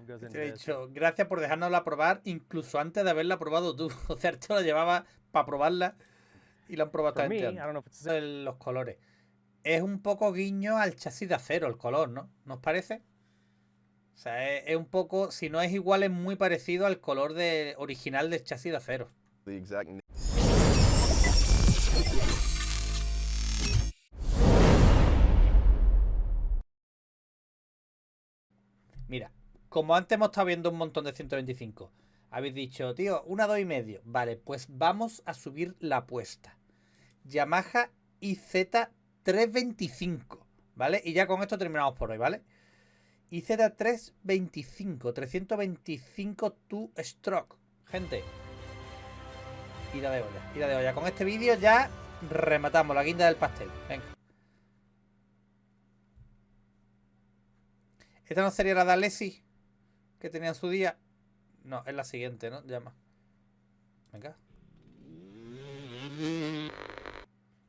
Te he dicho, gracias por dejárnosla probar, incluso antes de haberla probado tú. O sea, esto la llevaba para probarla y la han probado antes. Los colores. Es un poco guiño al chasis de acero, el color, ¿no? ¿Nos parece? O sea, es un poco, si no es igual, es muy parecido al color original del chasis de acero. Mira, como antes hemos estado viendo un montón de 125, habéis dicho, tío, una 2,5. Vale, pues vamos a subir la apuesta. YAMAHA IZ325, ¿vale? Y ya con esto terminamos por hoy, ¿vale? IZ325, 325 two-stroke. Gente, ida de olla, ida de olla. Con este vídeo ya rematamos la guinda del pastel. Venga. ¿Esta no sería la de Alessi que tenía en su día? No, es la siguiente, ¿no? Llama. Venga.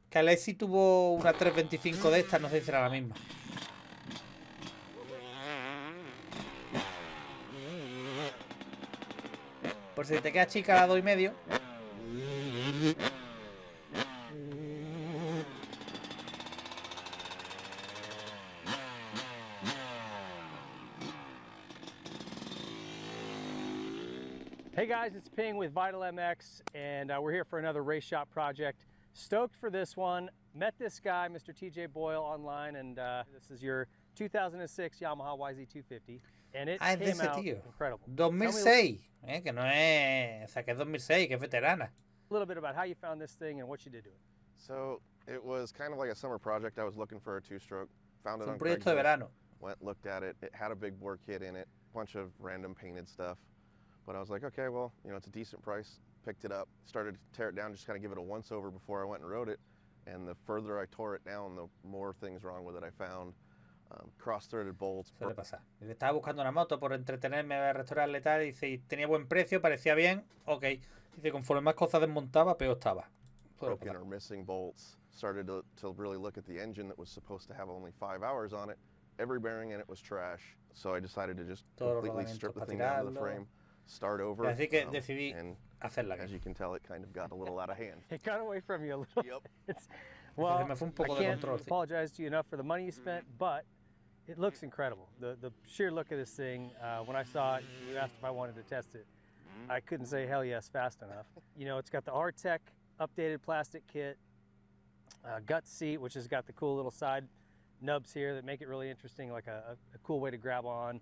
Que Alessi tuvo una 325 de estas, no sé si será la misma. Por si te queda chica la 2,5. Hey guys, it's Ping with Vital MX, and we're here for another race shop project. Stoked for this one. Met this guy, Mr. TJ Boyle, online, and this is your 2006 Yamaha YZ250, and it came out incredible. 2006, que no es, o sea, que es 2006, que es veterana. A little bit about how you found this thing and what you did to it. So it was kind of like a summer project. I was looking for a two-stroke, found it on Craigslist. De verano. Went, looked at it. It had a big bore kit in it, a bunch of random painted stuff. But I was like, okay, well, you know, it's a decent price. Picked it up, started to tear it down, just kind of give it a once-over before I went and rode it. And the further I tore it down, the more things wrong with it I found. Cross-threaded bolts. Suele pasar. Estaba buscando una moto por entretenerme, a restaurarle tal, y dice, tenía buen precio, parecía bien, ok. Dice, conforme más cosas desmontaba, peor estaba. Broken or missing bolts. Started to really look at the engine that was supposed to have only 5 hours on it. Every bearing in it was trash. So I decided to just completely strip the thing down to the frame. Start over. Así que decidí hacerla. As you can tell, it kind of got a little out of hand. It got away from you a little. Yep. Well, I can't apologize to you enough for the money you spent, but it looks incredible. The sheer look of this thing, when I saw it, you asked if I wanted to test it. I couldn't say hell yes fast enough. You know, it's got the R-Tech updated plastic kit, gut seat, which has got the cool little side nubs here that make it really interesting, like a cool way to grab on.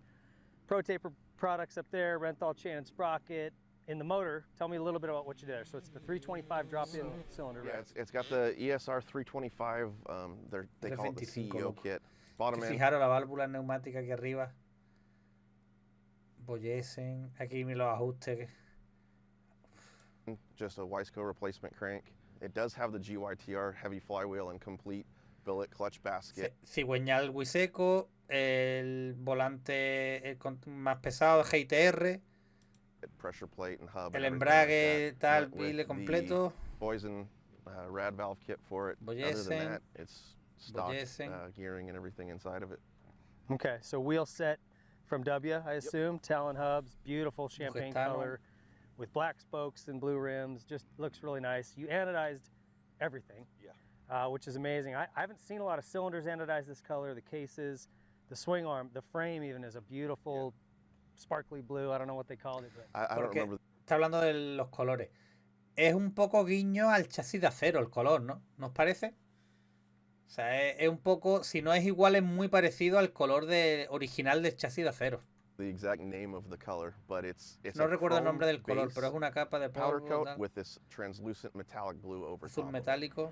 Pro Taper products up there, Renthal chain and sprocket. In the motor, tell me a little bit about what you did there. So it's the 325 drop-in cylinder. Yeah, it's got the ESR 325. They call it the CEO kit. Bottom end. Fijaros la válvula neumática aquí arriba. Boyesen. Aquí los ajustes. Just a Wiseco replacement crank. It does have the GYTR heavy flywheel and complete billet clutch basket. Cigüeñal Wiseco. El volante más pesado, GTR. Pressure plate and hub. El embrague, tal, bile completo. Poison rad valve kit for it. Boyesen. Other than that, it's stock gearing and everything inside of it. Okay, so wheel set from W, I assume. Yep. Talon hubs, beautiful champagne color with black spokes and blue rims. Just looks really nice. You anodized everything, which is amazing. I haven't seen a lot of cylinders anodized this color. The cases, the swing arm, the frame even is a beautiful sparkly blue. I don't know what they called it. But I don't remember. Está hablando de los colores. Es un poco guiño al chasis de acero el color, ¿no? ¿Nos parece? O sea, es un poco, si no es igual, es muy parecido al color original del chasis de acero. The exact name of the color, but it's no recuerdo el nombre del color, pero es una capa de powder coat with this translucent metallic blue over top. Azul metálico.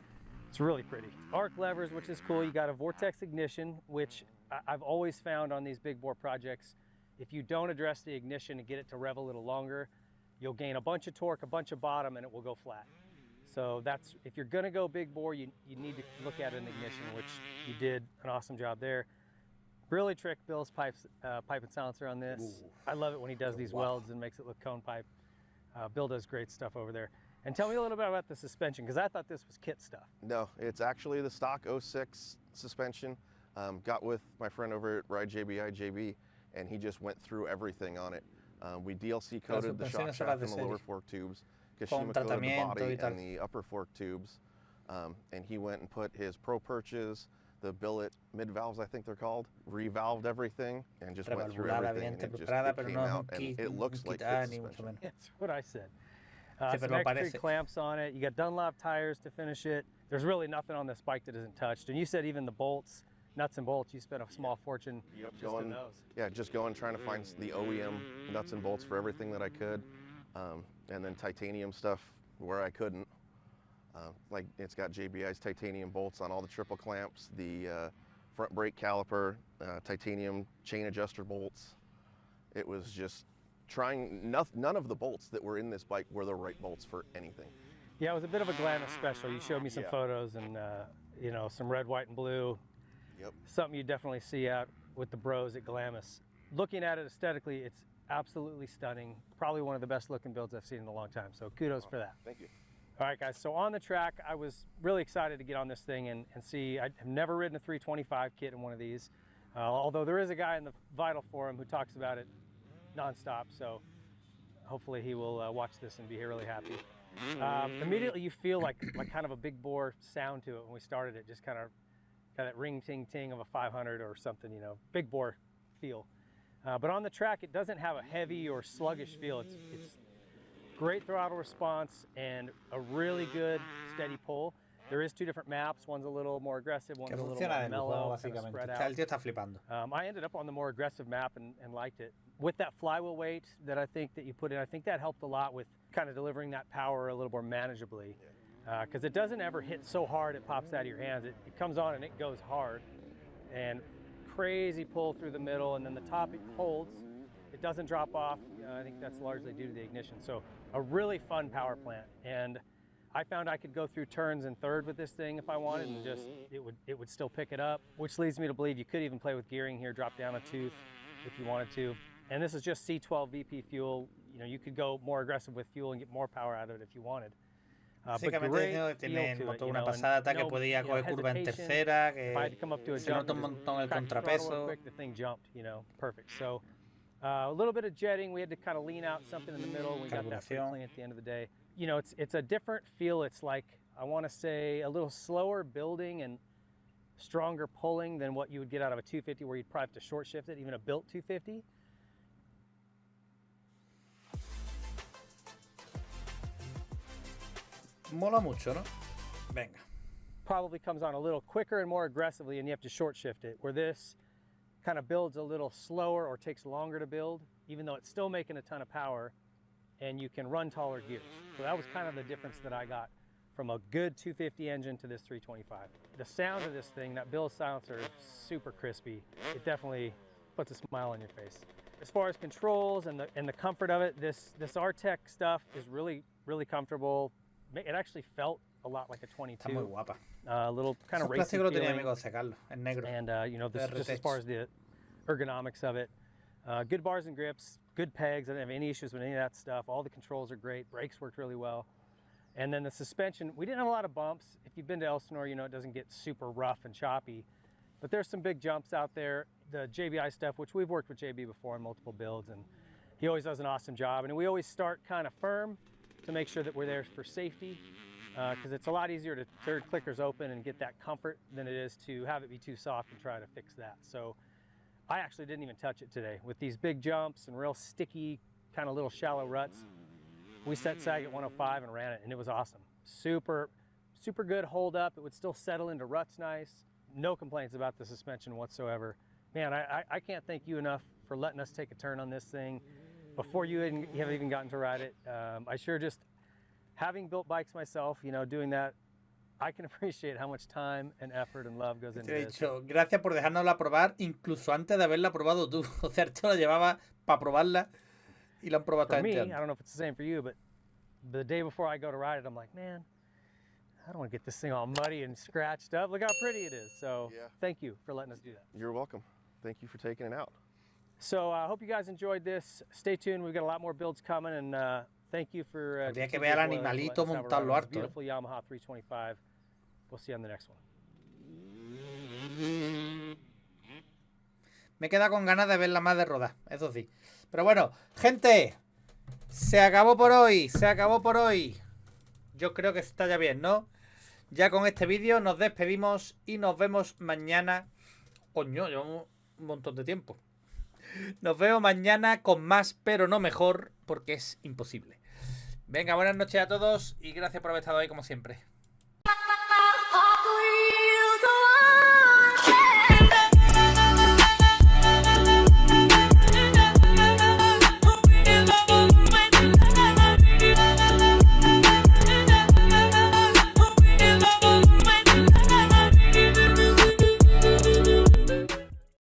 It's really pretty. Arc levers, which is cool. You got a vortex ignition, which I've always found on these big bore projects. If you don't address the ignition and get it to rev a little longer, you'll gain a bunch of torque, a bunch of bottom, and it will go flat. So that's, if you're gonna go big bore, you need to look at an ignition, which you did an awesome job there. Really tricked Bill's pipe and silencer on this. Ooh. I love it when he does these welds and makes it look cone pipe. Bill does great stuff over there. And tell me a little bit about the suspension, because I thought this was kit stuff. No, it's actually the stock 06 suspension. Got with my friend over at Ride JBI, JB. and he just went through everything on it. We DLC coated the shock shaft and the lower fork tubes. Kashima coated the body and the upper fork tubes. And he went and put his pro perches, the billet mid valves, I think they're called, revalved everything, and just went through everything. And it just came out, and it looks like kit suspension. That's what I said. Some extra clamps on it. You got Dunlop tires to finish it. There's really nothing on this bike that isn't touched. And you said even the bolts, nuts and bolts, you spent a small fortune just in those. Yeah, just going trying to find the OEM nuts and bolts for everything that I could, and then titanium stuff where I couldn't. Like it's got JBI's titanium bolts on all the triple clamps, the front brake caliper, titanium chain adjuster bolts. It was just trying, none of the bolts that were in this bike were the right bolts for anything. Yeah, it was a bit of a Glamis special. You showed me some photos and, you know, some red, white, and blue. Yep. Something you definitely see out with the bros at Glamis. Looking at it aesthetically, it's absolutely stunning. Probably one of the best looking builds I've seen in a long time. So kudos for that. Thank you. All right, guys, so on the track, I was really excited to get on this thing and see. I've never ridden a 325 kit in one of these, although there is a guy in the Vital forum who talks about it nonstop, so hopefully he will watch this and be really happy. Immediately you feel like kind of a big bore sound to it when we started it, just kind of got that ring ting ting of a 500 or something, you know, big bore feel. But on the track, it doesn't have a heavy or sluggish feel. It's great throttle response and a really good steady pull. There is two different maps. One's a little more aggressive, one's a little more mellow, kind of spread out. El tío está flipando. I ended up on the more aggressive map and liked it. With that flywheel weight that I think that you put in, I think that helped a lot with kind of delivering that power a little more manageably. Because it doesn't ever hit so hard it pops out of your hands. It comes on and it goes hard. And crazy pull through the middle, and then the top it holds. It doesn't drop off. I think that's largely due to the ignition. So a really fun power plant. And I found I could go through turns in third with this thing if I wanted, and just it would still pick it up, which leads me to believe you could even play with gearing here, drop down a tooth if you wanted to. And this is just C12 VP fuel. You know, you could go more aggressive with fuel and get more power out of it if you wanted. Básicamente diciendo que tiene el motor una pasada, que podía coger curva en tercera, que se nota un montón el contrapeso. The thing jumped, you know, perfect. So a little bit of jetting. We had to kind of lean out something in the middle. We got that pretty clean at the end of the day. You know, it's a different feel. It's like, I want to say, a little slower building and stronger pulling than what you would get out of a 250, where you'd probably have to short shift it, even a built 250. Mola mucho, ¿no? Venga. Probably comes on a little quicker and more aggressively, and you have to short shift it, where this kind of builds a little slower or takes longer to build, even though it's still making a ton of power, and you can run taller gears. So that was kind of the difference that I got from a good 250 engine to this 325. The sound of this thing, that Bills silencer, is super crispy. It definitely puts a smile on your face. As far as controls and the comfort of it, this Artec stuff is really, really comfortable. It actually felt a lot like a 22. Está muy guapa. A little kind of racing feeling. Tenía amigo sacarlo, en negro. And you know, this, just as far as the ergonomics of it, good bars and grips, good pegs. I didn't have any issues with any of that stuff. All the controls are great. Brakes worked really well. And then the suspension, we didn't have a lot of bumps. If you've been to Elsinore, you know it doesn't get super rough and choppy. But there's some big jumps out there. The JBI stuff, which we've worked with JB before in multiple builds, and he always does an awesome job. And we always start kind of firm to make sure that we're there for safety, because it's a lot easier to turn clickers open and get that comfort than it is to have it be too soft and try to fix that. So I actually didn't even touch it today. With these big jumps and real sticky, kind of little shallow ruts, we set sag at 105 and ran it, and it was awesome. Super, super good hold up. It would still settle into ruts nice. No complaints about the suspension whatsoever. Man, I can't thank you enough for letting us take a turn on this thing before you have even gotten to ride it. I sure just, having built bikes myself, you know, doing that, I can appreciate how much time and effort and love goes into this. Te he dicho, gracias por dejárnosla probar, incluso antes de haberla probado tú. O sea, esto la llevaba para probarla y la han probado For me, I don't know if it's the same for you, but the day before I go to ride it, I'm like, man, I don't want to get this thing all muddy and scratched up. Look how pretty it is. So thank you for letting us do that. You're welcome. Thank you for taking it out. So I hope you guys enjoyed this. Stay tuned. We've got a lot more builds coming, and thank you for Habría que ver al animalito montarlo harto. Beautiful Yamaha 325. We'll see you on the next one. Me queda con ganas de verla más de rodar, eso sí. Pero bueno, gente, se acabó por hoy, se acabó por hoy. Yo creo que está ya bien, ¿no? Ya con este vídeo nos despedimos y nos vemos mañana. Coño, llevamos un montón de tiempo. Nos vemos mañana con más, pero no mejor, porque es imposible. Venga, buenas noches a todos y gracias por haber estado ahí como siempre.